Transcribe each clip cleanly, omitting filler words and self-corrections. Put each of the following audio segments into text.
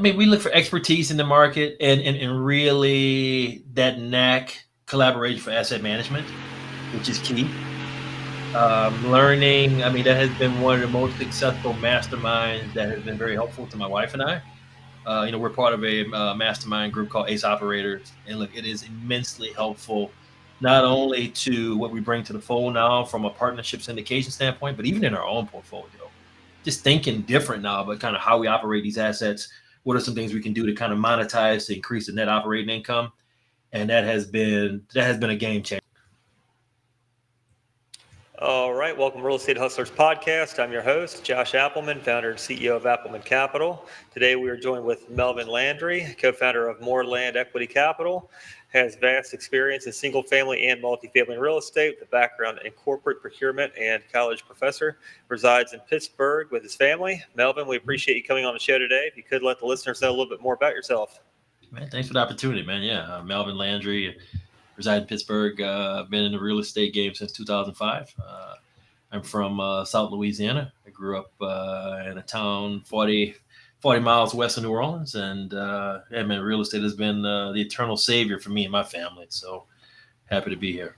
mean, we look for expertise in the market and really that knack collaboration for asset management, which is key. Learning, I mean, that has been one of the most successful masterminds that has been very helpful to my wife and I. We're part of a mastermind group called Ace Operators, and look, it is immensely helpful, not only to what we bring to the fold now from a partnership syndication standpoint, but even in our own portfolio. Just thinking different now, but kind of how we operate these assets. What are some things we can do to kind of monetize to increase the net operating income? And that has been a game changer. All right, welcome to Real Estate Hustlers Podcast. I'm your host, Josh Appleman, founder and CEO of Appleman Capital. Today we are joined with Melvin Landry, co-founder of More Land Equity Capital, has vast experience in single family and multifamily real estate with a background in corporate procurement and college professor, resides in Pittsburgh with his family. Melvin, we appreciate you coming on the show today. If you could let the listeners know a little bit more about yourself. Man, thanks for the opportunity, man. Yeah, Melvin Landry, reside in Pittsburgh. Been in the real estate game since 2005. I'm from South Louisiana. I grew up in a town 40 miles west of New Orleans. And yeah, man, real estate has been the eternal savior for me and my family. So happy to be here.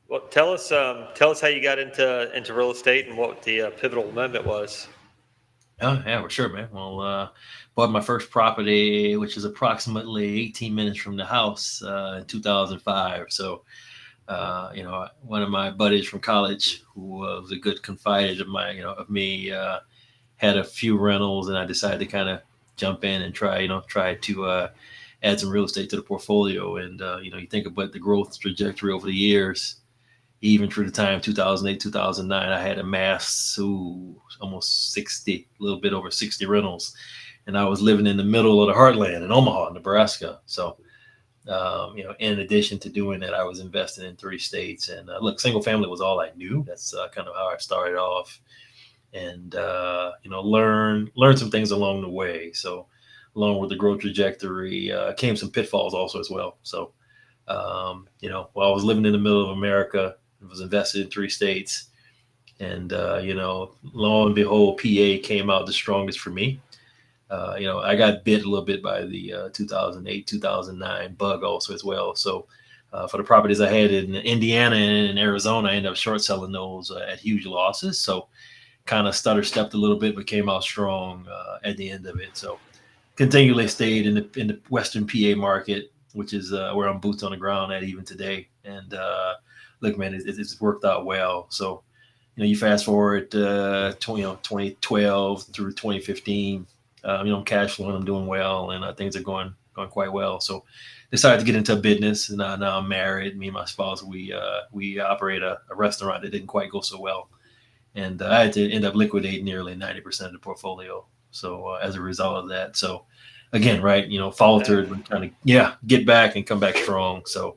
Well, tell us how you got into real estate and what the pivotal moment was. Oh, yeah, for sure, man. Well, bought my first property, which is approximately 18 minutes from the house in 2005. So, one of my buddies from college who was a good confidant of me, had a few rentals, and I decided to kind of jump in and try to add some real estate to the portfolio. And, you think about the growth trajectory over the years, even through the time 2008, 2009, I had amassed almost 60, a little bit over 60 rentals. And I was living in the middle of the heartland in Omaha, Nebraska. So, in addition to doing that, I was investing in 3 states. And look, single family was all I knew. That's kind of how I started off. And, learn some things along the way. So along with the growth trajectory came some pitfalls also as well. So, while I was living in the middle of America, I was invested in 3 states. And, lo and behold, PA came out the strongest for me. I got bit a little bit by the 2008, 2009 bug also as well. So for the properties I had in Indiana and in Arizona, I ended up short selling those at huge losses. So kind of stutter-stepped a little bit, but came out strong at the end of it. So continually stayed in the Western PA market, which is where I'm boots on the ground at even today. And look, man, it's worked out well. So, you fast forward 2012 through 2015, I'm cash flowing, I'm doing well, and things are going quite well. So decided to get into business, and now I'm married. Me and my spouse, we operate a restaurant that didn't quite go so well. And I had to end up liquidating nearly 90% of the portfolio. So as a result of that, so again, right, faltered and kind of get back and come back strong. So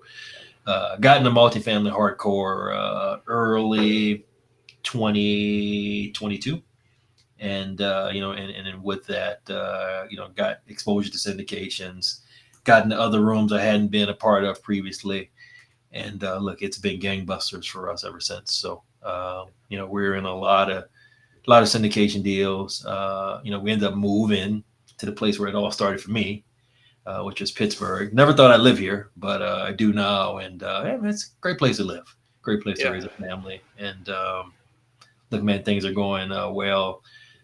got into multifamily hardcore early 2022, and and with that, got exposure to syndications, got into other rooms I hadn't been a part of previously, and look, it's been gangbusters for us ever since. So. We're in a lot of syndication deals. We ended up moving to the place where it all started for me, which is Pittsburgh. Never thought I'd live here, but I do now. And it's a great place to live, great place to raise a family. And look, man, things are going well.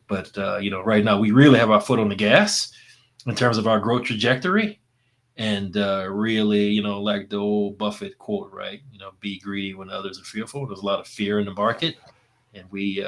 But, right now we really have our foot on the gas in terms of our growth trajectory. And really, like the old Buffett quote, right? Be greedy when others are fearful. There's a lot of fear in the market, and we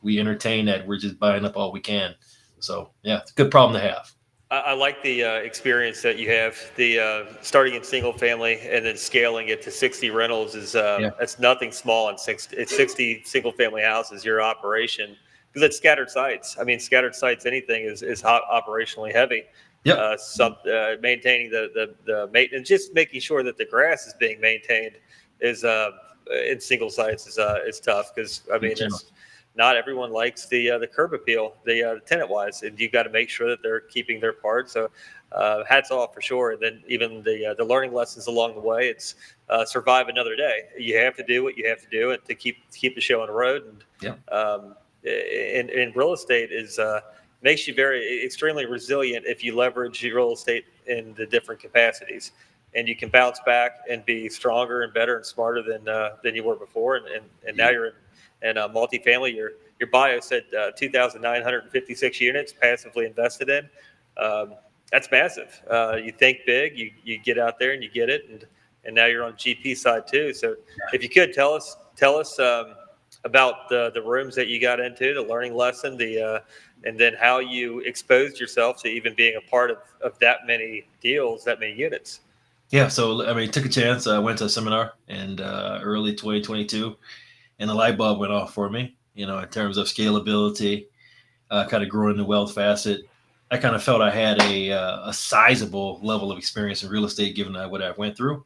entertain that. We're just buying up all we can. So yeah, it's a good problem to have. I like the experience that you have. The starting in single family and then scaling it to 60 rentals is that's nothing small. It's 60 single family houses. Your operation, because it's scattered sites. I mean, scattered sites, anything is operationally heavy. Yep. Maintaining the maintenance, just making sure that the grass is being maintained is in single sites is tough, because I mean not everyone likes the curb appeal, the tenant wise, and you've got to make sure that they're keeping their part. So hats off for sure. And then even the learning lessons along the way. It's survive another day. You have to do what you have to do to keep the show on the road. And in real estate is makes you extremely resilient if you leverage your real estate in the different capacities, and you can bounce back and be stronger and better and smarter than you were before. And now you're in multifamily. Your bio said 2,956 units passively invested in. That's massive. You think big, you get out there and you get it, and now you're on GP side too. So if you could tell us about the rooms that you got into, the learning lesson, and then how you exposed yourself to even being a part of that many deals, that many units. Yeah, so I mean, took a chance. I went to a seminar in early 2022, and the light bulb went off for me. In terms of scalability, kind of growing the wealth facet. I kind of felt I had a sizable level of experience in real estate, given what I went through,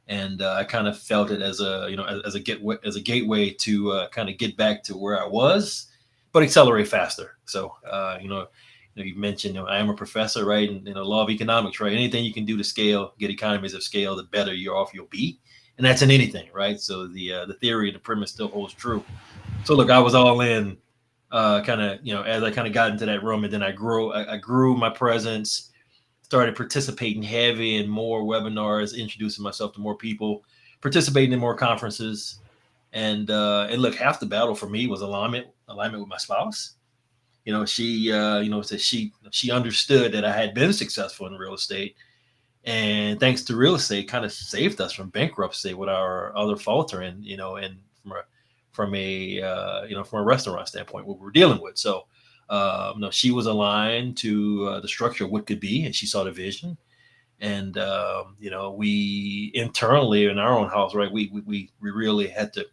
and I kind of felt it as a gateway to kind of get back to where I was, but accelerate faster. So you mentioned I am a professor, right? And law of economics, right? Anything you can do to scale, get economies of scale, the better you're off you'll be, and that's in anything, right? So the theory and the premise still holds true. So look, I was all in, kind of as I kind of got into that room, and then I grew my presence. Started participating heavy in more webinars, introducing myself to more people, participating in more conferences, and look, half the battle for me was alignment with my spouse. She said she understood that I had been successful in real estate, and thanks to real estate, kind of saved us from bankruptcy with our other faltering, and from a restaurant standpoint, what we're dealing with. So. She was aligned to the structure of what could be, and she saw the vision. And we internally in our own house, right? We really had to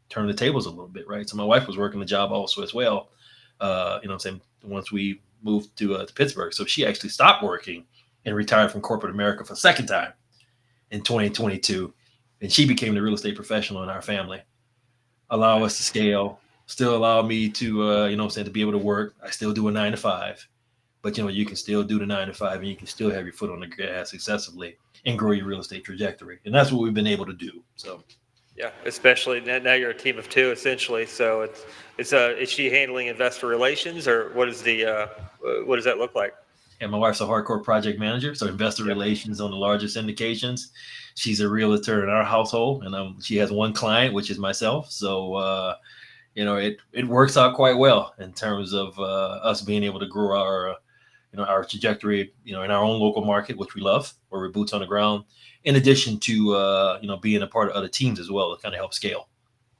turn the tables a little bit, right? So my wife was working the job also as well. I'm saying, once we moved to Pittsburgh, so she actually stopped working and retired from corporate America for the second time in 2022, and she became the real estate professional in our family. Allow us to scale. Still allow me to, to be able to work. I still do a 9 to 5, but you can still do the 9 to 5, and you can still have your foot on the gas successfully and grow your real estate trajectory. And that's what we've been able to do. So, yeah, especially now you're a team of two essentially. So is she handling investor relations, or what does that look like? And my wife's a hardcore project manager, so investor relations on the larger syndications. She's a realtor in our household, and she has one client, which is myself. So, it works out quite well in terms of us being able to grow our trajectory, in our own local market, which we love, where we're boots on the ground, in addition to, being a part of other teams as well to kind of help scale.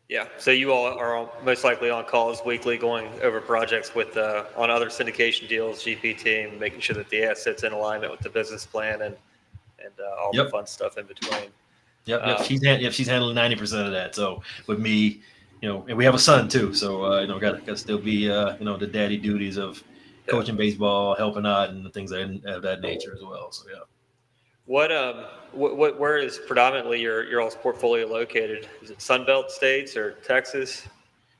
Yeah. So you all are most likely on calls weekly, going over projects on other syndication deals, GP team, making sure that the assets in alignment with the business plan and all the fun stuff in between. Yep. She's handling 90% of that. So with me, and we have a son too. So, got to still be, the daddy duties of coaching baseball, helping out, and the things of that nature as well. So, yeah. Where is predominantly your all's portfolio located? Is it Sunbelt states or Texas?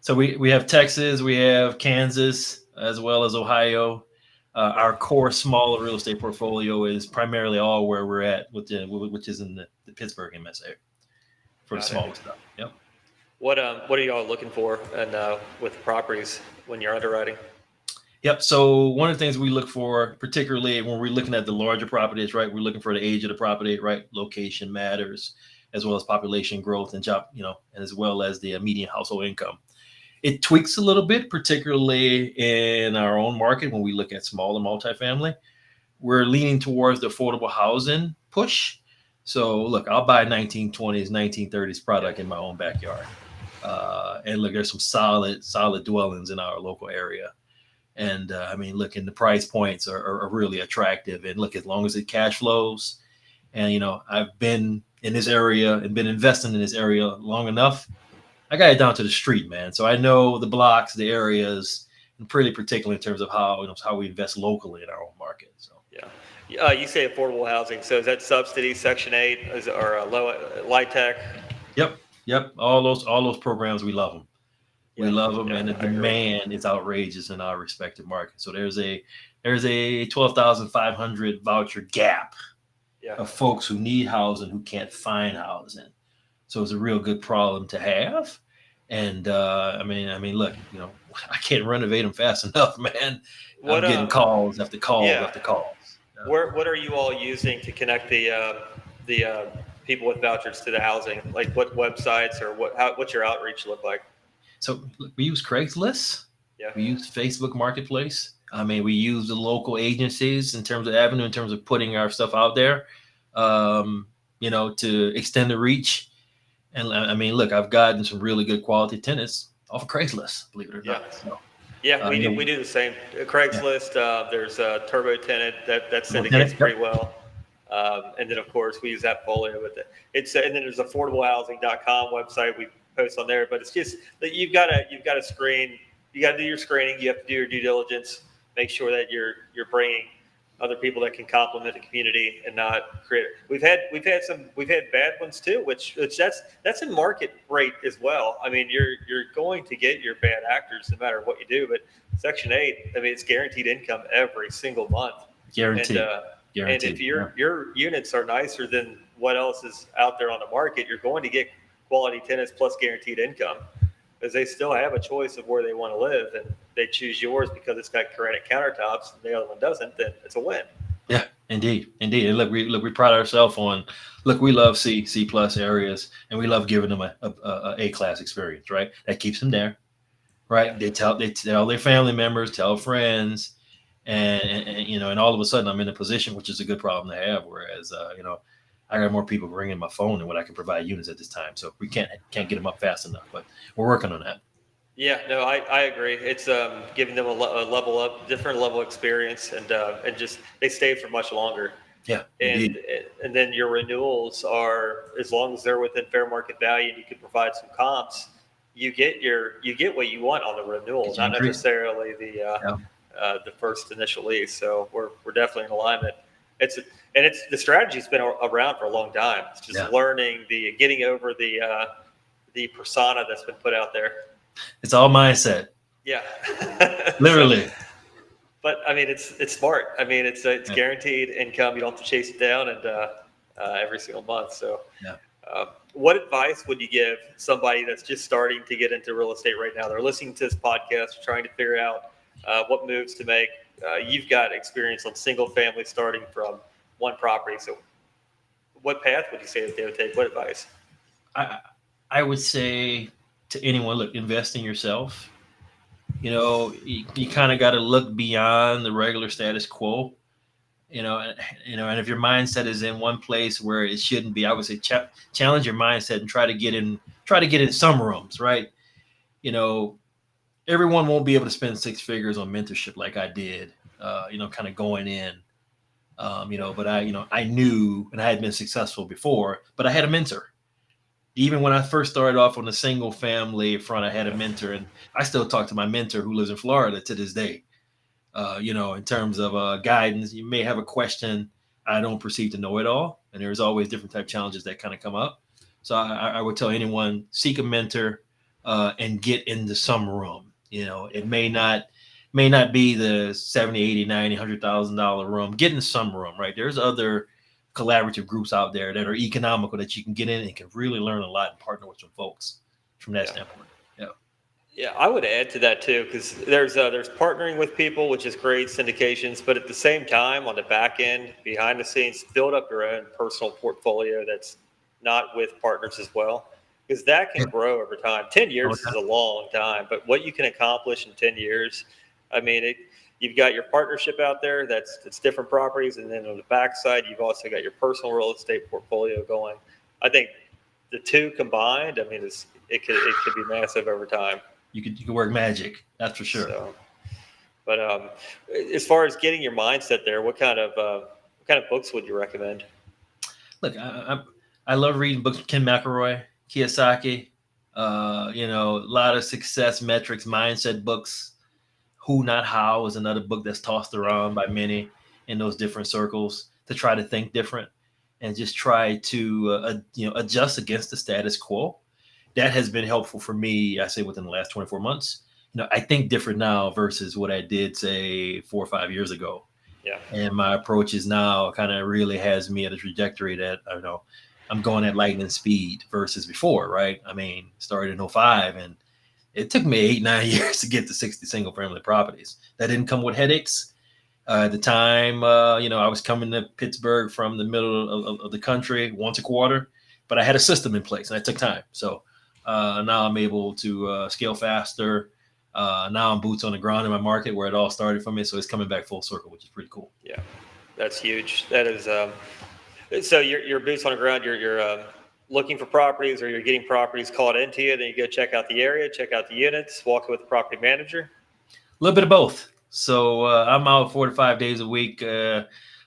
So we have Texas, we have Kansas, as well as Ohio. Our core smaller real estate portfolio is primarily all where we're at, which is in the Pittsburgh MSA for the smaller stuff. Yep. What are y'all looking for with properties when you're underwriting? Yep. So one of the things we look for, particularly when we're looking at the larger properties, right? We're looking for the age of the property, right? Location matters, as well as population growth and job, and as well as the median household income. It tweaks a little bit, particularly in our own market when we look at smaller multifamily. We're leaning towards the affordable housing push. So look, I'll buy 1920s, 1930s product in my own backyard. And look, there's some solid dwellings in our local area. And look, and the price points are really attractive. And look, as long as it cash flows, and I've been in this area and been investing in this area long enough, I got it down to the street, man. So I know the blocks, the areas, and pretty particular in terms of how we invest locally in our own market. So yeah, you say affordable housing. So is that subsidy, Section 8, or light tech? Yep. All those programs, we love them. We love them, and the demand is outrageous in our respective markets. So there's a 12,500 voucher gap of folks who need housing who can't find housing. So it's a real good problem to have. And look, I can't renovate them fast enough, man. I'm What getting calls after calls yeah. after calls. What are you all using to connect the people with vouchers to the housing? Like what websites or what's your outreach look like? So look, we use Craigslist. Yeah. We use Facebook Marketplace. We use the local agencies in terms of avenue, in terms of putting our stuff out there, to extend the reach. And look, I've gotten some really good quality tenants off of Craigslist, believe it or Yeah. not. So, Yeah, we you do. know, We do the same. yeah, Craigslist. There's a Turbo Tenant that I'm a tenant. syndicates Yep. pretty well, and then of course we use AppFolio with it. And then there's affordablehousing.com website we post on there. But it's just that you've got to screen. You got to do your screening. You have to do your due diligence. Make sure that you're bringing other people that can complement the community and not create. We've had bad ones too, which that's in market rate as well. I mean, you're going to get your bad actors no matter what you do. But Section 8, I mean, it's guaranteed income every single month, and Guaranteed. and if Guaranteed. Yeah. your units are nicer than what else is out there on the market, you're going to get quality tenants plus guaranteed income because they still have a choice of where they want to live, and they choose yours because it's got granite countertops and the other one doesn't, then it's a win. Yeah, indeed, indeed. And look, we pride ourselves on. Look, we love C plus areas, and we love giving them a class experience, right? That keeps them there, right? Yeah. They tell their family members, tell friends, and all of a sudden I'm in a position, which is a good problem to have. Whereas, I got more people ringing my phone than what I can provide units at this time, so we can't get them up fast enough. But we're working on that. Yeah, no, I agree. It's giving them a level up, different level of experience, and just they stay for much longer. Yeah, And indeed. and then your renewals are, as long as they're within fair market value and you can provide some comps, you get what you want on the renewal, Get you not increase. necessarily Yeah, the first initial lease. So we're definitely in alignment. It's it's the strategy's been around for a long time. It's just yeah. learning getting over the persona that's been put out there. It's all mindset, Yeah. So, literally. but I mean, it's smart. I mean, it's Yeah, guaranteed income. You don't have to chase it down and every single month. So, yeah. what advice would you give somebody that's just starting to get into real estate right now? They're listening to this podcast, trying to figure out what moves to make. You've got experience on single family starting from one property. So, what path would you say that they would take? What advice? I I would say to anyone, look, invest in yourself. You kind of got to look beyond the regular status quo. And if your mindset is in one place where it shouldn't be, I would say challenge your mindset and try to get in some rooms, right? You know, everyone won't be able to spend six figures on mentorship like I did. Kind of going in. But I knew, and I had been successful before, but I had a mentor. Even when I first started off on the single family front, I had a mentor, and I still talk to my mentor who lives in Florida to this day. In terms of guidance, you may have a question. I don't perceive to know it all, and there's always different type challenges that kind of come up. So I would tell anyone, seek a mentor and get into some room. It may not be the 70, 80, 90, $100,000 room. Get in some room, right? There's other collaborative groups out there that are economical that you can get in and can really learn a lot and partner with some folks from that Yeah. standpoint. Yeah. Yeah, I would add to that too, because there's partnering with people, which is great, syndications, but at the same time, on the back end, behind the scenes, build up your own personal portfolio that's not with partners as well, because that can Yeah. grow over time. 10 years is Okay. a long time, but what you can accomplish in 10 years, I mean, you've got your partnership out there that's different properties, and then on the backside, you've also got your personal real estate portfolio going. I think the two combined, I mean, it could be massive over time. You could work magic. That's for sure. So, but as far as getting your mindset there, what kind of books would you recommend? Look, I love reading books. Ken McElroy, Kiyosaki. A lot of success metrics, mindset books. Who Not How is another book that's tossed around by many in those different circles to try to think different and just try to adjust against the status quo. That has been helpful for me. I say within the last 24 months. I think different now versus what I did say 4 or 5 years ago. Yeah, And my approach is now kind of really has me at a trajectory that I don't know. I'm going at lightning speed versus before, right? I mean, started in '05, and it took me 8-9 years to get to 60 single family properties. That didn't come with headaches. At the time, I was coming to Pittsburgh from the middle of the country once a quarter, but I had a system in place, and it took time. So now I'm able to scale faster. Now I'm boots on the ground in my market where it all started for me. So it's coming back full circle, which is pretty cool. Yeah, that's huge. That is, so you're boots on the ground. You're looking for properties, or you're getting properties called into you. Then you go check out the area, check out the units, walk with the property manager. A little bit of both. So I'm out 4 to 5 days a week,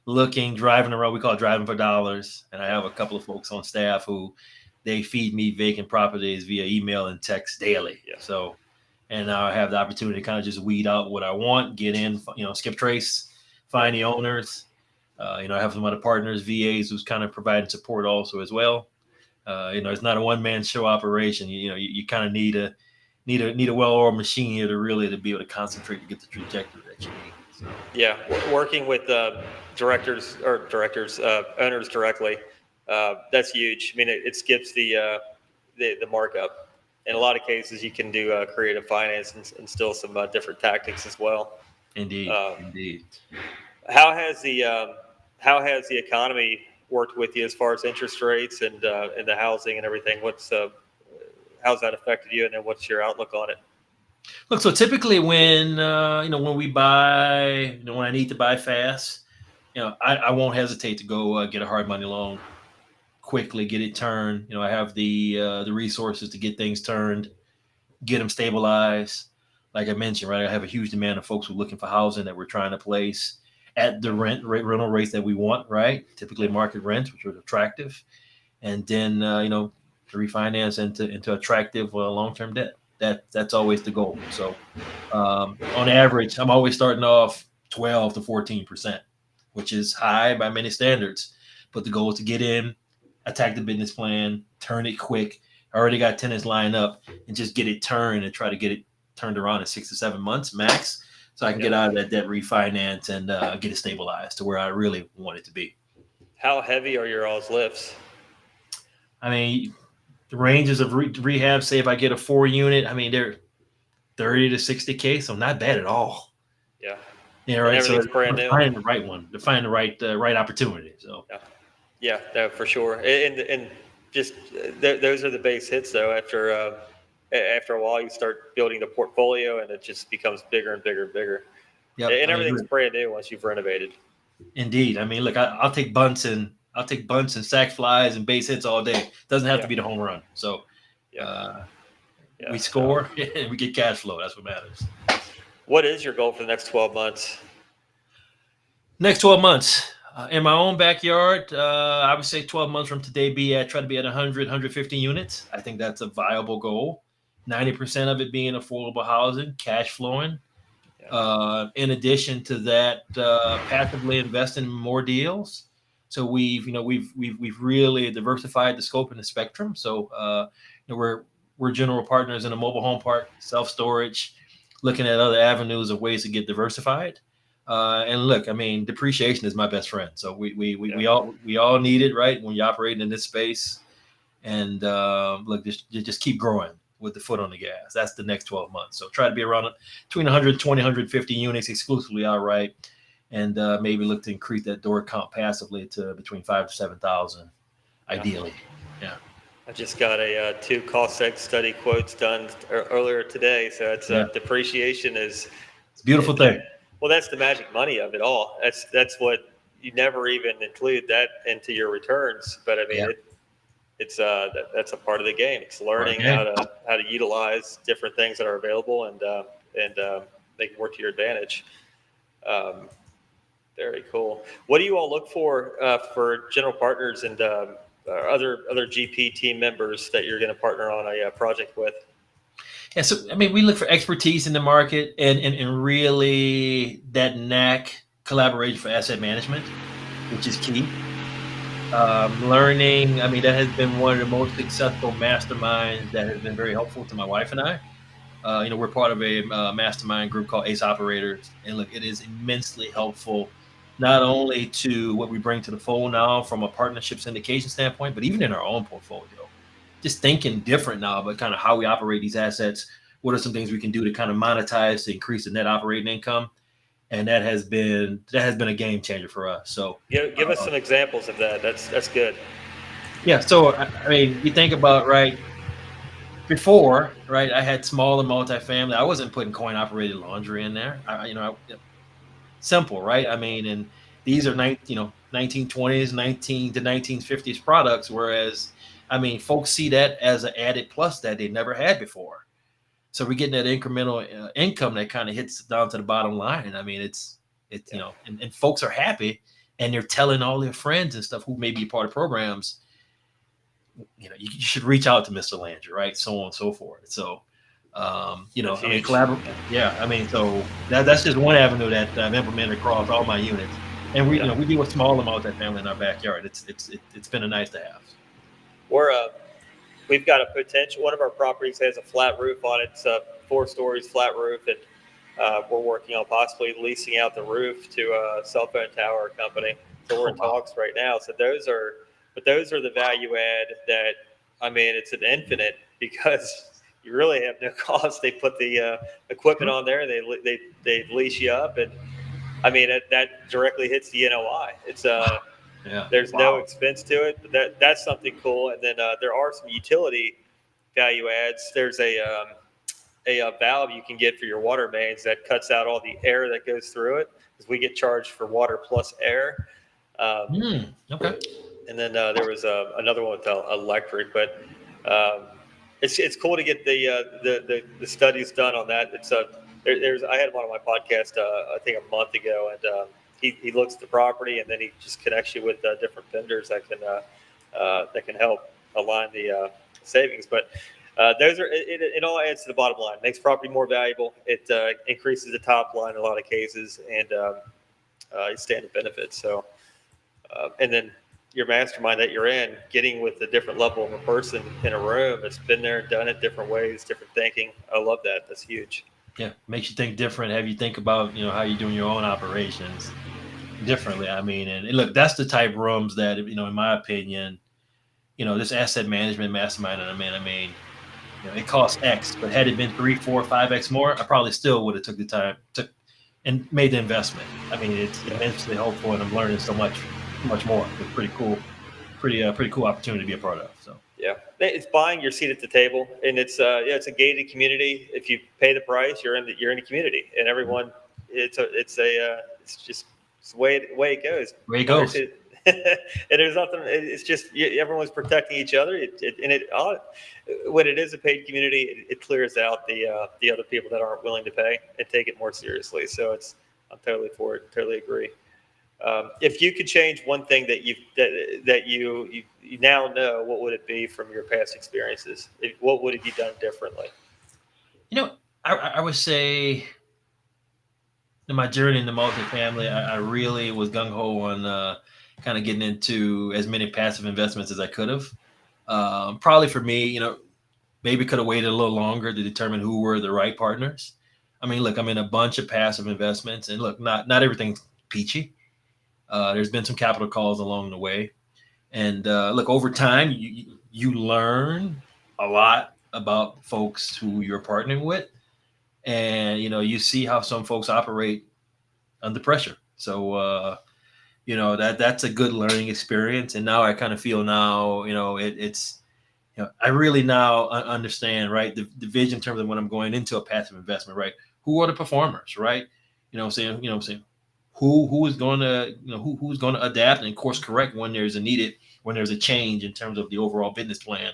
looking, driving around. We call it driving for dollars. And I have a couple of folks on staff who they feed me vacant properties via email and text daily. Yeah. So, and now I have the opportunity to kind of just weed out what I want, get in, skip trace, find the owners. I have some other partners, VAs, who's kind of providing support also as well. It's not a one-man show operation. You kind of need a well-oiled machine here to be able to concentrate to get the trajectory that you need. So. Yeah, working with owners directly, that's huge. I mean, it skips the markup. In a lot of cases, you can do creative finance and still some different tactics as well. Indeed, indeed. How has the economy worked with you as far as interest rates and the housing and everything? How's that affected you, and then what's your outlook on it? Look, so typically when we buy, when I need to buy fast, I won't hesitate to go get a hard money loan, quickly get it turned. I have the resources to get things turned, get them stabilized. Like I mentioned, right, I have a huge demand of folks who are looking for housing that we're trying to place at the rental rates that we want, right? Typically market rents, which are attractive, and then to refinance into attractive long-term debt. That's always the goal. So on average, I'm always starting off 12 to 14%, which is high by many standards. But the goal is to get in, attack the business plan, turn it quick. I already got tenants lined up, and just get it turned and try to get it turned around in 6 to 7 months max, so I can get out of that debt refinance and get it stabilized to where I really want it to be. How heavy are your all's lifts? I mean, the ranges of rehab, say if I get a 4-unit, I mean, they're 30 to 60K, so not bad at all. Yeah. Yeah, right. Everything's So brand new. Find the right one, to find the right opportunity. So yeah, no, for sure. And just those are the base hits, though. After a while, you start building the portfolio, and it just becomes bigger and bigger and bigger. Yep. And everything's brand new once you've renovated. Indeed. I mean, look, I'll take bunts and sack flies and base hits all day. Doesn't have to be the home run. So we score and we get cash flow. That's what matters. What is your goal for the next 12 months? Next 12 months. In my own backyard, I would say 12 months from today, try to be at 100, 150 units. I think that's a viable goal. 90% of it being affordable housing, cash flowing. In addition to that, passively invest in more deals. So we've really diversified the scope and the spectrum. So we're general partners in a mobile home park, self-storage, looking at other avenues of ways to get diversified. And look, I mean, depreciation is my best friend. So we all need it, right? When you're operating in this space, and look, just keep growing with the foot on the gas. That's the next 12 months. So try to be around between 120, 150 units exclusively outright, and maybe look to increase that door count passively to between 5,000 to 7,000, ideally. Yeah. I just got 2 cost seg study quotes done earlier today. So it's depreciation is it's a beautiful thing. Well, that's the magic money of it all. That's what you never even include that into your returns. But I mean, that's a part of the game. It's learning how to utilize different things that are available and make it work to your advantage. Very cool. What do you all look for general partners and other GP team members that you're going to partner on a project with? Yeah, so I mean, we look for expertise in the market and really that knack collaboration for asset management, which is key. Learning, I mean, that has been one of the most successful masterminds that has been very helpful to my wife and I. We're part of a mastermind group called Ace Operators, and look, it is immensely helpful not only to what we bring to the fold now from a partnership syndication standpoint, but even in our own portfolio. Just thinking different now, but kind of how we operate these assets. What are some things we can do to kind of monetize to increase the net operating income? And that has been a game changer for us. So Give us some examples of that. That's good. yeah. So I mean, you think about before, right? I had small and multifamily. I wasn't putting coin operated laundry in there. Simple, right? I mean, and these are 1920s, 19 to 1950s products. Whereas, I mean, folks see that as an added plus that they never had before. So we're getting that incremental income that kind of hits down to the bottom line. And I mean, it's and folks are happy, and they're telling all their friends and stuff who may be part of programs. You should reach out to Mr. Landry, right? So on and so forth. So, I mean, collaborate. Yeah, I mean, so that's just one avenue that I've implemented across all my units, and we deal with small amounts of family in our backyard. It's been a nice to have. We've got a potential. One of our properties has a flat roof on it. It's 4 stories flat roof, and we're working on possibly leasing out the roof to a cell phone tower company. So we're in talks right now. So those are the value add that, I mean, it's an infinite, because you really have no cost. They put the equipment on there, and they lease you up, and I mean that directly hits the NOI. It's there's no expense to it, but that's something cool. And then there are some utility value adds. There's a valve you can get for your water mains that cuts out all the air that goes through it, because we get charged for water plus air. Okay. And then there was another one with electric, but it's cool to get the studies done on that. It's I had one on my podcast I think a month ago, and he looks at the property, and then he just connects you with different vendors that can help align the savings. But those are it all adds to the bottom line, makes property more valuable. It increases the top line in a lot of cases, and you stand to benefit. So and then your mastermind that you're in, getting with a different level of a person in a room that's been there, done it different ways, different thinking. I love that. That's huge. Yeah, makes you think different. Have you think about how you're doing your own operations differently. I mean, and look, that's the type of rooms that in my opinion, this asset management mastermind. And I mean, it costs X, but had it been 3, 4, 5X more, I probably still would have took the time and made the investment. I mean, it's immensely helpful, and I'm learning so much more. It's pretty cool opportunity to be a part of. So yeah, it's buying your seat at the table, and it's a gated community. If you pay the price, you're in the community, and everyone, it's just the way it goes. Way it goes. And there's nothing. It's just everyone's protecting each other. When it is a paid community, it clears out the other people that aren't willing to pay and take it more seriously. So I'm totally for it. Totally agree. If you could change one thing that you now know, what would it be from your past experiences? What would have you done differently? I would say in my journey in the multifamily, I really was gung ho on kind of getting into as many passive investments as I could have. Probably for me, maybe could have waited a little longer to determine who were the right partners. I mean, look, I'm in a bunch of passive investments, and look, not everything's peachy. There's been some capital calls along the way, and look, over time, you learn a lot about folks who you're partnering with, and you see how some folks operate under pressure. So that's a good learning experience. And now I kind of feel it's I really now understand, right, the vision in terms of when I'm going into a passive investment, right? Who are the performers, right? Saying who is going to who's going to adapt and course correct when there's a change in terms of the overall business plan,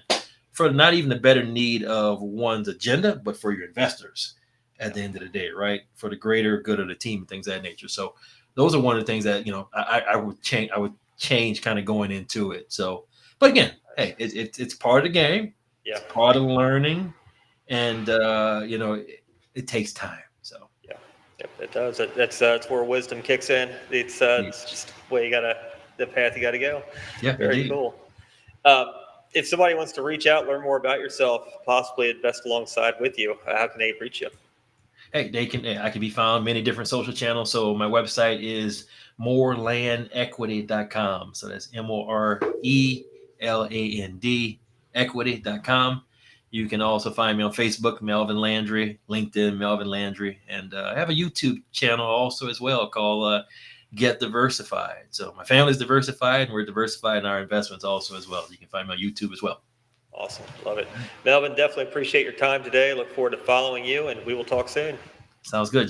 for not even the better need of one's agenda, but for your investors at the end of the day, right? For the greater good of the team and things of that nature. So those are one of the things that I would change kind of going into it. So, but again, hey, it's part of the game. Yeah, it's part of learning, and it takes time. So yeah, it does. That's where wisdom kicks in. It's just the path you gotta go. Yeah, very indeed. cool. If somebody wants to reach out, learn more about yourself, possibly invest alongside with you, how can they reach you? hey, I can be found many different social channels. So my website is morelandequity.com. So that's MORELAND equity.com. You can also find me on Facebook, Melvin Landry, LinkedIn, Melvin Landry, and I have a YouTube channel also as well called Get Diversified. So my family's diversified, and we're diversified in our investments also as well. You can find me on YouTube as well. Awesome. Love it. Melvin, definitely appreciate your time today. Look forward to following you, and we will talk soon. Sounds good.